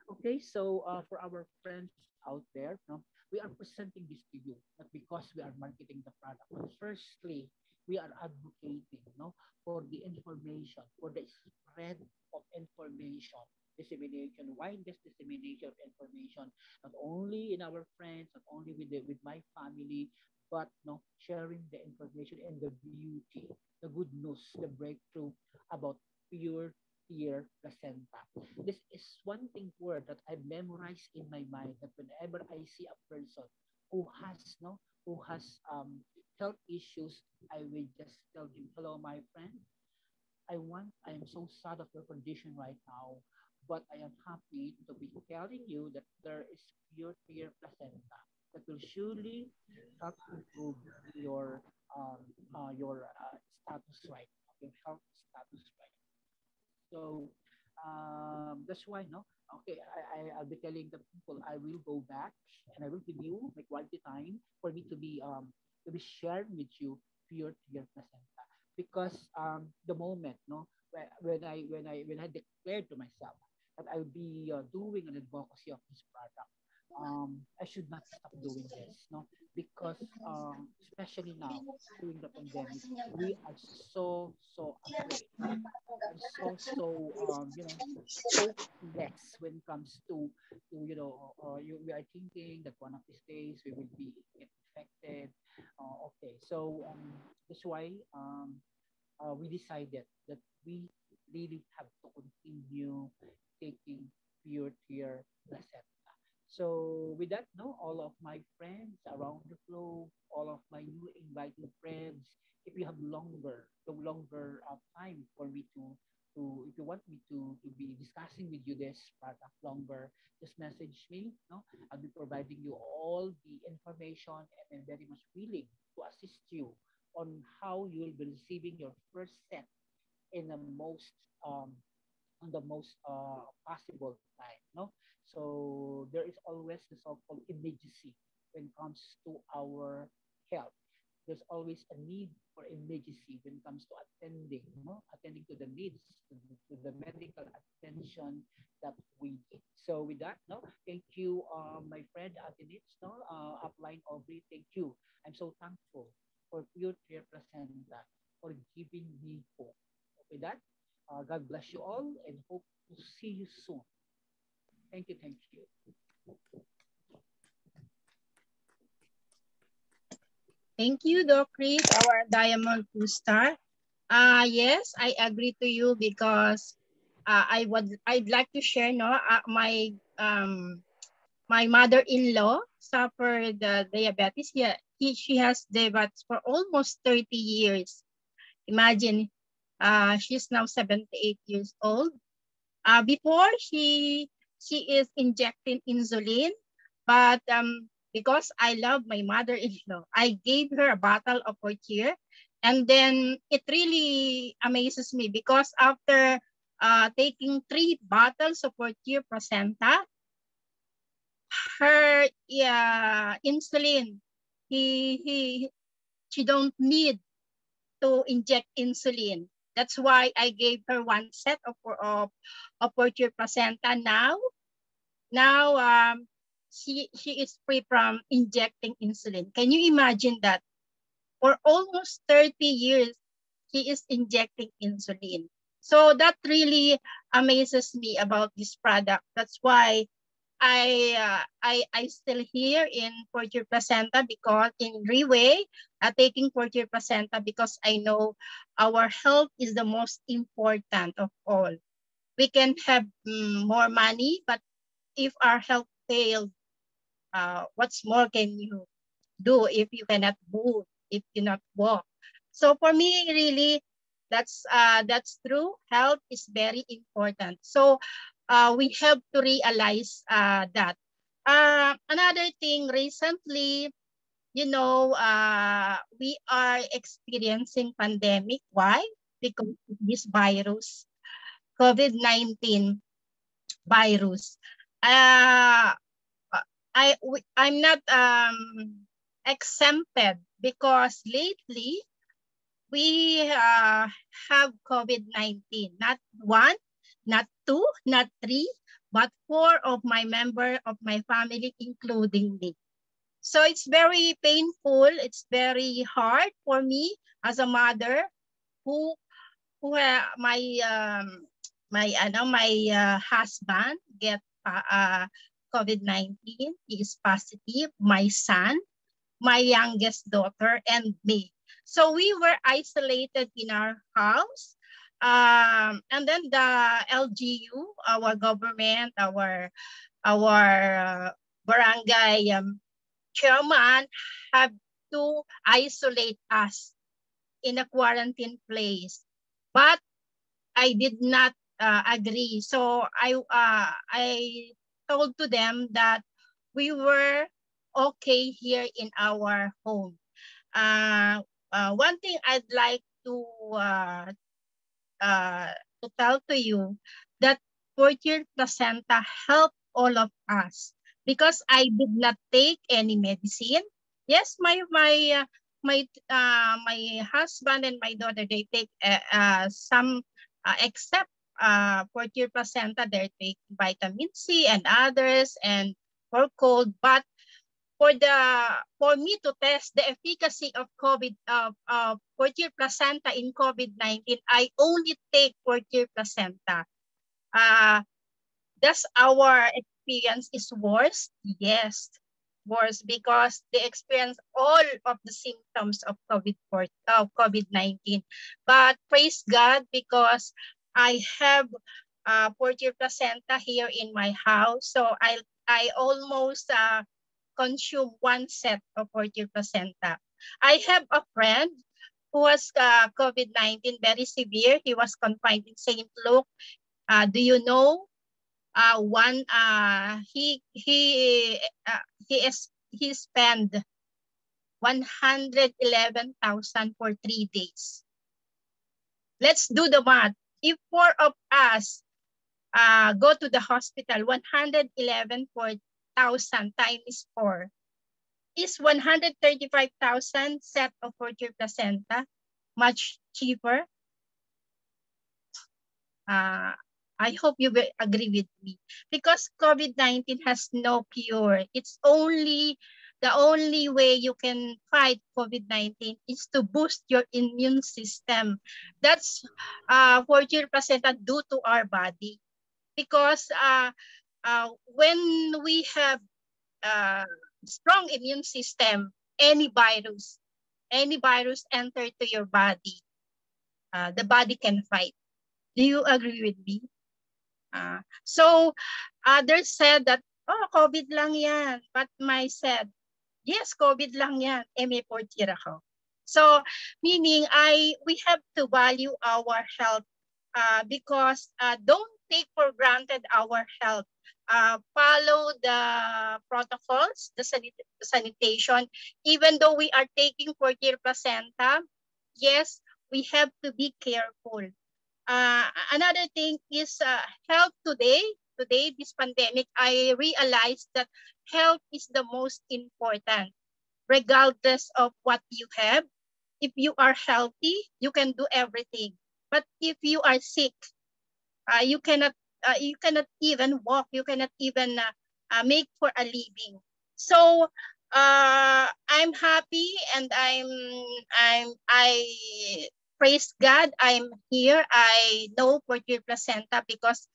Okay, so for our friends out there, no, we are presenting this to you not because we are marketing the product, but firstly, we are advocating, no, for the information, for the spread of information, dissemination, widest dissemination of information, not only in our friends, not only with my family, but, no, sharing the information and the beauty, the good news, the breakthrough about pure tear placenta. This is one thing word that I memorized in my mind, that whenever I see a person who has, no, who has health issues, I will just tell him, hello, my friend. I am so sad of your condition right now, but I am happy to be telling you that there is pure clear placenta that will surely help improve your um, status right now, your health status right now. So that's why, no. Okay, I'll be telling the people I will go back and I will give you my quality time for me to be sharing with you pure clear placenta, because the moment, no, when I declared to myself that I will be doing an advocacy of this product, I should not stop doing this, no, because especially now during the pandemic, we are so afraid, no, and so hopeless when it comes to we are thinking that one of these days we will be infected. Okay, so that's why we decided that we really have to continue taking pure tear placenta. So with that, no, all of my friends around the globe, all of my new invited friends, if you have longer time for me to if you want me to be discussing with you this product longer, just message me. No, I'll be providing you all the information, and I'm very much willing to assist you on how you will be receiving your first set in the most on the most possible time. No, so there is always the so-called immediacy when it comes to our health. There's always a need for immediacy when it comes to attending, no? Attending to the needs, to the medical attention that we need. So with that, no, thank you, my friend Atinits, no, upline Aubrey, thank you. I'm so thankful for you to represent that, for giving me hope. With that, God bless you all and hope to see you soon. Thank you, thank you. Thank you, Doc Cris, our Diamond 2-star. Yes, I agree to you because I'd like to share my mother-in-law suffered diabetes. She has diabetes for almost 30 years. Imagine, she's now 78 years old. Before she is injecting insulin, but because I love my mother-in-law, I gave her a bottle of Fortier, and then it really amazes me because after taking 3 bottles of Fortier placenta, her insulin, she don't need to inject insulin. That's why I gave her 1 set of Fortier placenta. Now she is free from injecting insulin. Can you imagine that? For almost 30 years, she is injecting insulin. So that really amazes me about this product. That's why I still here in Fortier placenta, because in Riway, taking Fortier placenta because I know our health is the most important of all. We can have more money, but if our health fails, what's more can you do if you cannot move, if you cannot walk? So for me, really, that's true. Health is very important. So we have to realize that. Another thing, recently, we are experiencing pandemic. Why? Because of this virus, COVID-19 virus. Uh, I'm not exempted because lately we have COVID-19. Not 1, not 2, not 3, but 4 of my member of my family, including me. So it's very painful. It's very hard for me as a mother who my husband get COVID-19. He is positive. My son, my youngest daughter, and me. So we were isolated in our house. And then the LGU, our government, our barangay chairman have to isolate us in a quarantine place. But I did not agree. So I told to them that we were okay here in our home. One thing I'd like to tell to you that Fortier placenta helped all of us because I did not take any medicine. Yes, my husband and my daughter, they take some except Fortier placenta, they take vitamin C and others and for cold. But for me to test the efficacy of Fortier placenta in COVID-19, I only take Fortier placenta. Does our experience is worse? Yes, worse because they experience all of the symptoms of COVID-19. But praise God because I have Fortier placenta here in my house, so I almost consume 1 set of Fortier placenta. I have a friend who was COVID-19 very severe. He was confined in St. Luke. Do you know? He spent 111,000 for 3 days. Let's do the math. If 4 of us go to the hospital, 111,000 times 4 is 135,000 set of fourth-year placenta, much cheaper. I hope you will agree with me, because COVID-19 has no cure. It's the only way you can fight COVID-19 is to boost your immune system. That's fourth-year placenta do to our body, because when we have strong immune system, any virus enter to your body, the body can fight. Do you agree with me? So others said that, oh, COVID lang yan. But my said, yes, COVID lang yan. May fourth year ako. So meaning we have to value our health, because don't take for granted our health. Follow the protocols, the sanitation. Even though we are taking fourth year placenta, yes, we have to be careful. Another thing is health today, this pandemic, I realized that health is the most important, regardless of what you have. If you are healthy, you can do everything. But if you are sick, you cannot even walk, you cannot even make for a living. So I'm happy, and I praise God I'm here. I know fourth-year placenta because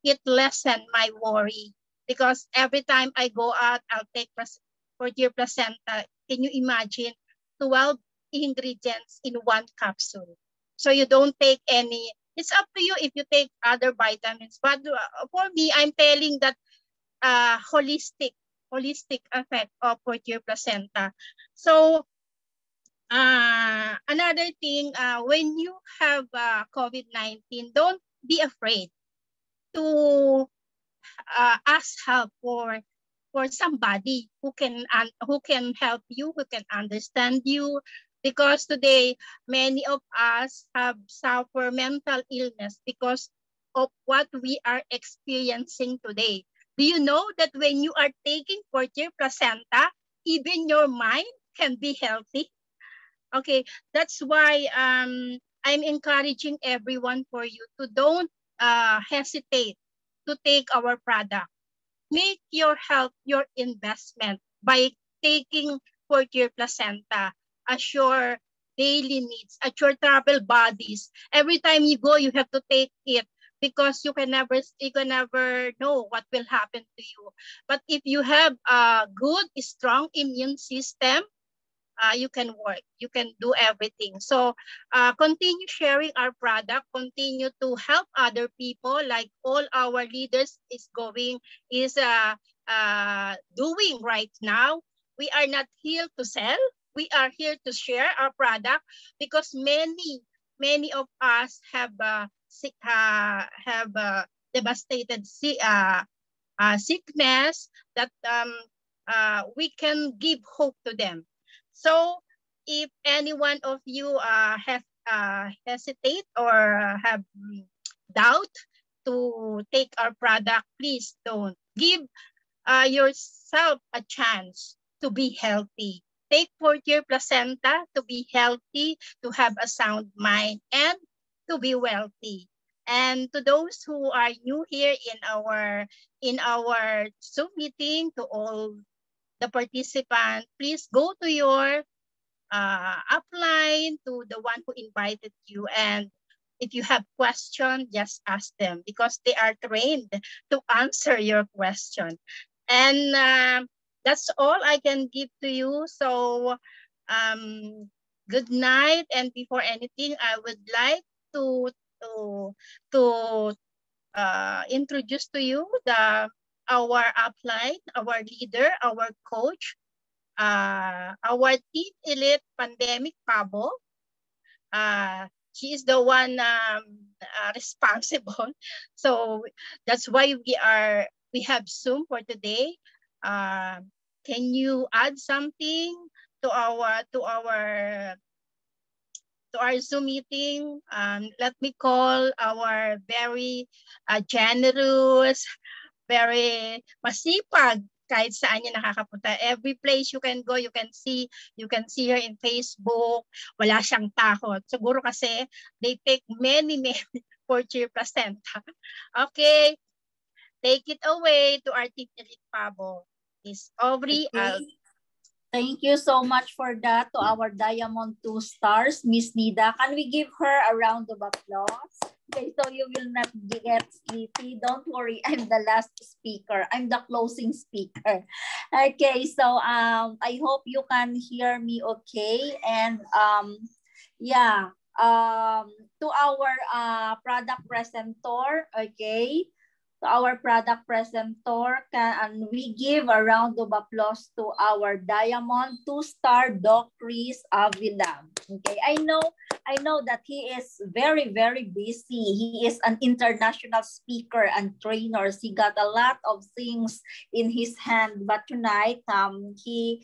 it lessened my worry. Because every time I go out, I'll take fourth-year placenta. Can you imagine 12 ingredients in one capsule? So you don't take any. It's up to you if you take other vitamins. But for me, I'm telling that holistic effect of fourth-year placenta. So another thing, when you have COVID-19, don't be afraid to ask help for somebody who can help you, who can understand you. Because today, many of us have suffer mental illness because of what we are experiencing today. Do you know that when you are taking fourth-year placenta, even your mind can be healthy? Okay, that's why I'm encouraging everyone for you to don't hesitate to take our product. Make your health your investment by taking fourth-year placenta as your daily needs, at your travel bodies. Every time you go, you have to take it, because you can never know what will happen to you. But if you have a good, strong immune system, you can work, you can do everything. So continue sharing our product, continue to help other people, like all our leaders is doing right now. We are not here to sell, we are here to share our product, because many of us have devastated sickness that we can give hope to them. So if any one of you hesitate or have doubt to take our product, please don't. Give yourself a chance to be healthy. Take fourth-year placenta to be healthy, to have a sound mind, and to be wealthy. And to those who are new here in our Zoom meeting, to all the participants, please go to your upline, to the one who invited you, and if you have questions, just ask them, because they are trained to answer your question. And that's all I can give to you. So good night. And before anything, I would like to introduce to you our upline, our leader, our coach, our Team Elite Pandemic PAVO. she is the one responsible. So that's why we have Zoom for today. Can you add something to our Zoom meeting? Let me call our very generous, very masipag, kahit saan niya nakakapunta. Every place you can go, you can see her in Facebook. Wala siyang takot. Siguro kasi they take many for cheer placenta. Okay, take it away to our Team Elite PAVO. Miss Aubrey, Okay. Thank you so much for that to our Diamond 2 stars, Miss Nida. Can we give her a round of applause? Okay, so you will not get sleepy. Don't worry, I'm the last speaker. I'm the closing speaker. Okay, so I hope you can hear me okay. And yeah, to our product presenter, okay, to our product presenter, and we give a round of applause to our Diamond 2-star Doc Cris Avila. Okay, I know that he is very, very busy. He is an international speaker and trainer. He got a lot of things in his hand, but tonight he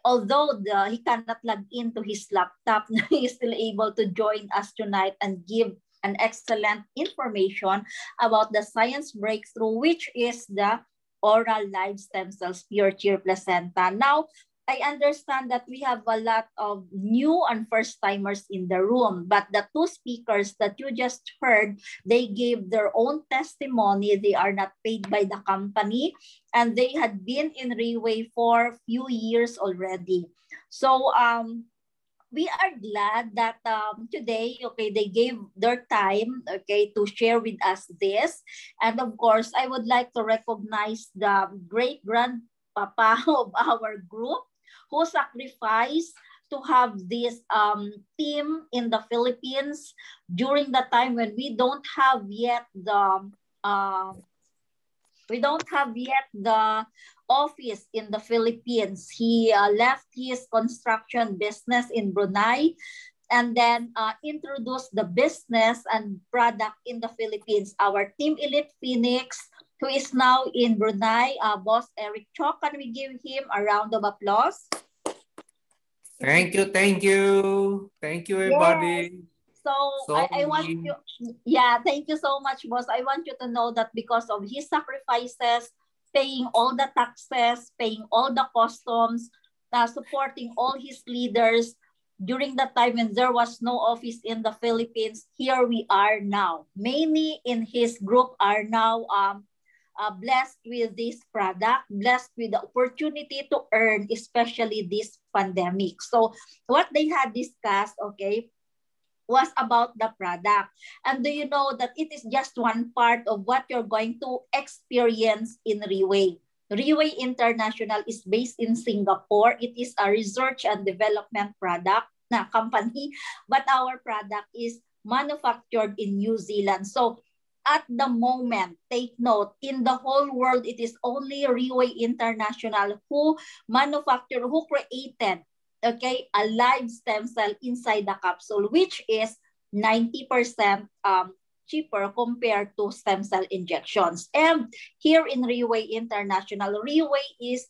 although he cannot log into his laptop, he is still able to join us tonight and give an excellent information about the science breakthrough, which is the oral live stem cells pure cheer placenta. Now, I understand that we have a lot of new and first timers in the room, but the two speakers that you just heard, they gave their own testimony. They are not paid by the company, and they had been in Reway for a few years already. So, we are glad that today, okay, they gave their time, okay, to share with us this. And of course, I would like to recognize the great grandpapa of our group who sacrificed to have this team in the Philippines during the time when we don't have yet the office in the Philippines. He left his construction business in Brunei and then introduced the business and product in the Philippines. Our Team Elite Phoenix, who is now in Brunei, Boss Eric Chok, can we give him a round of applause? Thank you, everybody. Yes. So I want you, yeah, thank you so much, boss. I want you to know that because of his sacrifices, paying all the taxes, paying all the customs, supporting all his leaders during the time when there was no office in the Philippines, here we are now. Many in his group are now blessed with this product, blessed with the opportunity to earn, especially this pandemic. So what they had discussed, okay, was about the product. And do you know that it is just one part of what you're going to experience in Reway? Reway International is based in Singapore. It is a research and development product company, but our product is manufactured in New Zealand. So at the moment, take note, in the whole world, it is only Reway International who created, okay, a live stem cell inside the capsule, which is 90% cheaper compared to stem cell injections. And here in Reway International, Reway is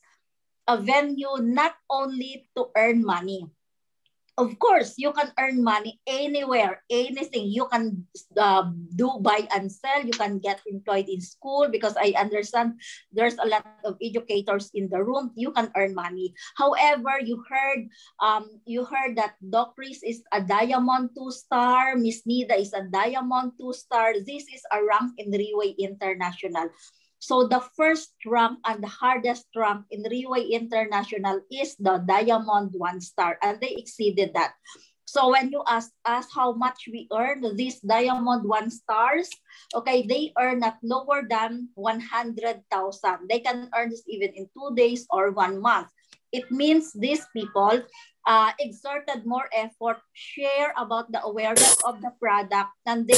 a venue not only to earn money. Of course, you can earn money anywhere, anything. You can do buy and sell. You can get employed in school because I understand there's a lot of educators in the room. You can earn money. However, you heard that Doc Cris is a Diamond 2-star. Miss Nida is a Diamond 2-star. This is a rank in Reway International. So the first rank and the hardest rank in Reway International is the Diamond 1-star, and they exceeded that. So when you ask us how much we earn, these Diamond 1-stars, okay, they earn at lower than 100,000. They can earn this even in 2 days or 1 month. It means these people exerted more effort, share about the awareness of the product, and they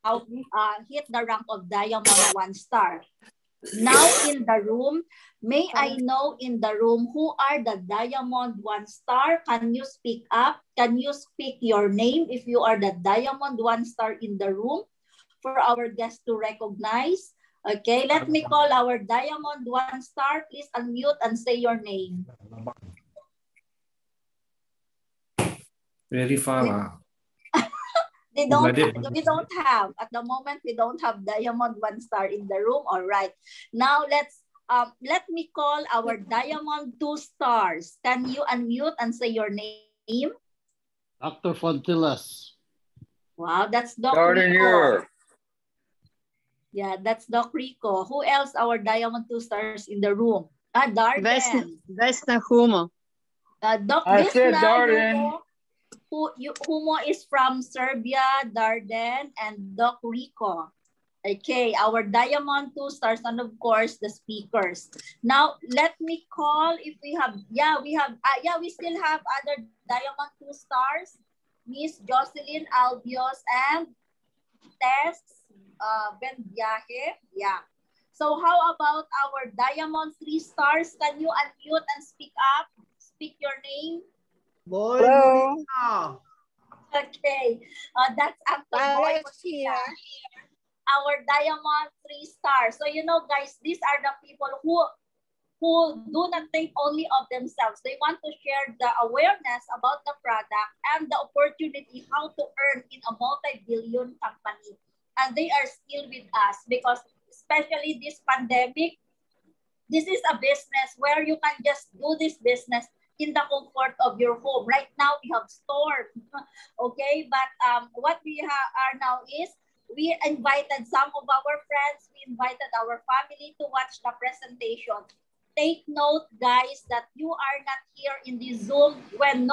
now hit the rank of Diamond 1-star. Now in the room, may I know in the room who are the Diamond 1 star? Can you speak up? Can you speak your name if you are the Diamond 1 star in the room for our guests to recognize? Okay, let me call our Diamond 1 star. Please unmute and say your name. Very far. We don't have, at the moment, we don't have Diamond 1 star in the room. All right. Now let me call our Diamond 2 stars. Can you unmute and say your name? Dr. Fontillas. Wow, that's Doc Rico. Yeah, that's Doc Rico. Who else our Diamond 2 stars in the room? Darden. Vesna Humo. Doc Vesna, Humo is from Serbia, Darden, and Doc Rico. Okay, our Diamond 2 stars, and of course, the speakers. Now, let me call if we have, we still have other Diamond 2 stars. Miss Jocelyn Albios and Tess Benviaje. Yeah. So how about our Diamond 3 stars? Can you unmute and speak up? Speak your name. Boy, Okay, that's Uncle Boy here. Our Diamond 3 stars. So you know, guys, these are the people who do not think only of themselves. They want to share the awareness about the product and the opportunity how to earn in a multi-billion company. And they are still with us because especially this pandemic, this is a business where you can just do this business in the comfort of your home. Right now, we have store, okay? But what we are now is, we invited some of our friends, we invited our family to watch the presentation. Take note, guys, that you are not here in the Zoom when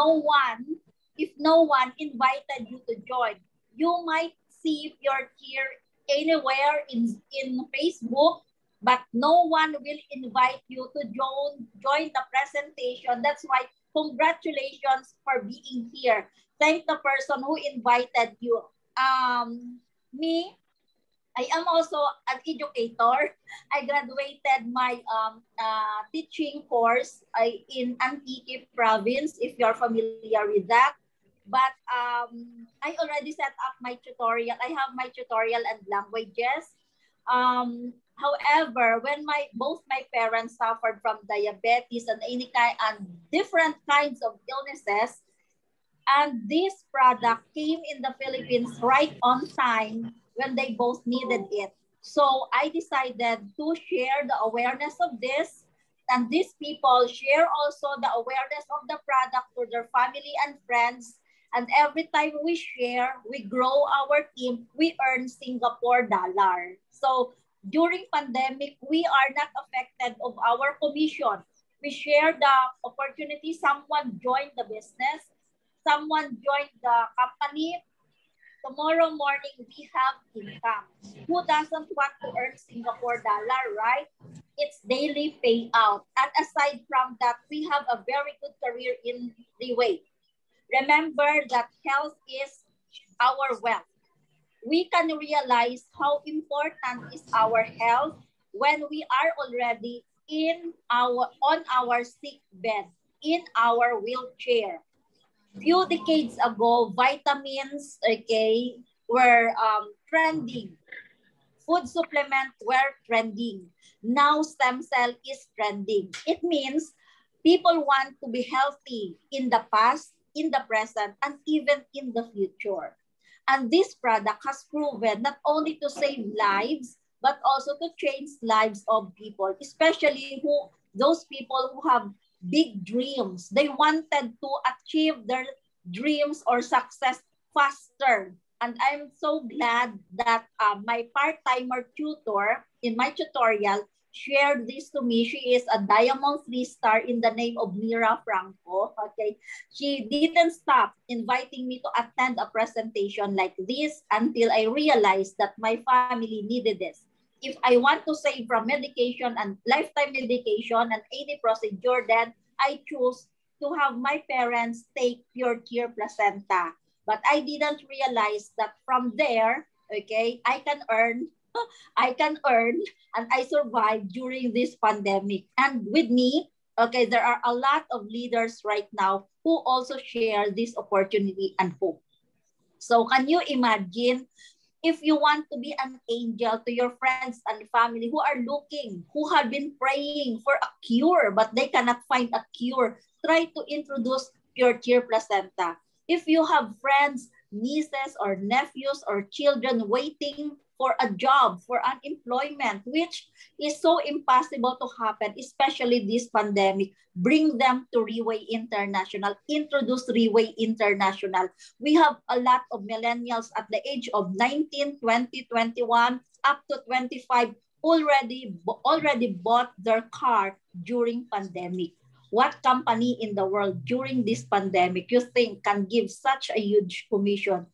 if no one invited you to join. You might see if you're here anywhere in Facebook, but no one will invite you to join the presentation. That's why congratulations for being here. Thank the person who invited you. Me, I am also an educator. I graduated my teaching course in Antique Province, if you're familiar with that. But I already set up my tutorial. I have my tutorial and languages. However, when both my parents suffered from diabetes and any kind and different kinds of illnesses, and this product came in the Philippines right on time when they both needed it. So I decided to share the awareness of this, and these people share also the awareness of the product to their family and friends. And every time we share, we grow our team, we earn Singapore dollar. So during pandemic, we are not affected of our commission. We share the opportunity. Someone joined the business. Someone joined the company. Tomorrow morning, we have income. Who doesn't want to earn Singapore dollar, right? It's daily payout. And aside from that, we have a very good career in Riway. Remember that health is our wealth. We can realize how important is our health when we are already on our sick bed, in our wheelchair. Few decades ago, vitamins, okay, were trending. Food supplements were trending. Now stem cell is trending. It means people want to be healthy in the past, in the present, and even in the future. And this product has proven not only to save lives, but also to change lives of people, especially those people who have big dreams. They wanted to achieve their dreams or success faster. And I'm so glad that my part-timer tutor in my tutorial shared this to me. She is a Diamond 3 star in the name of Mira Franco. Okay, she didn't stop inviting me to attend a presentation like this until I realized that my family needed this. If I want to save from medication and lifetime medication and any procedure, then I choose to have my parents take pure tear placenta. But I didn't realize that from there, okay, I can earn I can earn and I survive during this pandemic. And with me, okay, there are a lot of leaders right now who also share this opportunity and hope. So can you imagine if you want to be an angel to your friends and family who are looking, who have been praying for a cure, but they cannot find a cure, try to introduce Pure Cheer Placenta. If you have friends, nieces or nephews or children waiting for a job, for unemployment, which is so impossible to happen, especially this pandemic, bring them to Riway International, introduce Riway International. We have a lot of millennials at the age of 19, 20, 21, up to 25 already bought their car during pandemic. What company in the world during this pandemic you think can give such a huge commission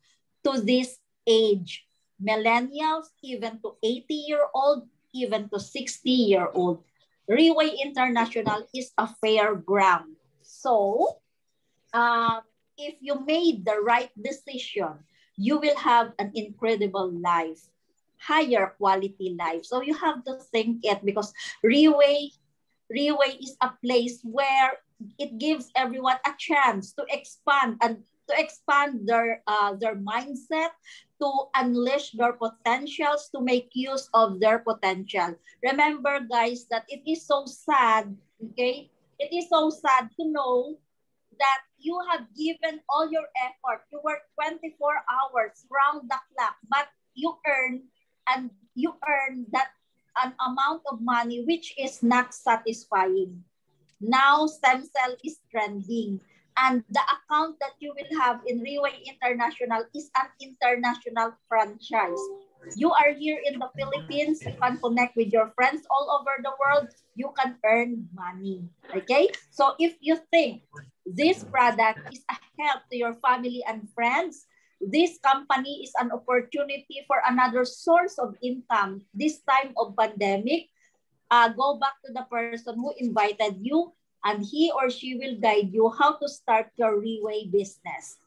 to this age? Millennials, even to 80-year-old, even to 60-year-old. Riway International is a fair ground. So, if you made the right decision, you will have an incredible life, higher quality life. So you have to think it, because Riway is a place where it gives everyone a chance to expand and to expand their mindset, to unleash their potentials, to make use of their potential. Remember, guys, that it is so sad, okay? It is so sad to know that you have given all your effort. You work 24 hours round the clock, but you earn that an amount of money which is not satisfying. Now stem cell is trending, and the account that you will have in Riway International is an international franchise. You are here in the Philippines, you can connect with your friends all over the world, you can earn money. Okay? So if you think this product is a help to your family and friends, this company is an opportunity for another source of income this time of pandemic, go back to the person who invited you, and he or she will guide you how to start your Riway business.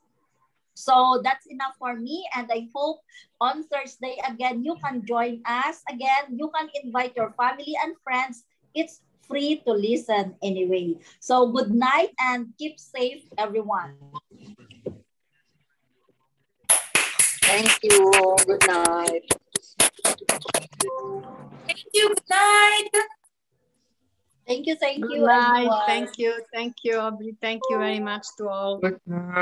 So that's enough for me, and I hope on Thursday again you can join us again. You can invite your family and friends. It's free to listen anyway. So good night and keep safe, everyone. Thank you. Good night. Thank you. Good night. Thank you, Good everyone. night. Thank you, Aubrey. Thank you very much to all. Good night.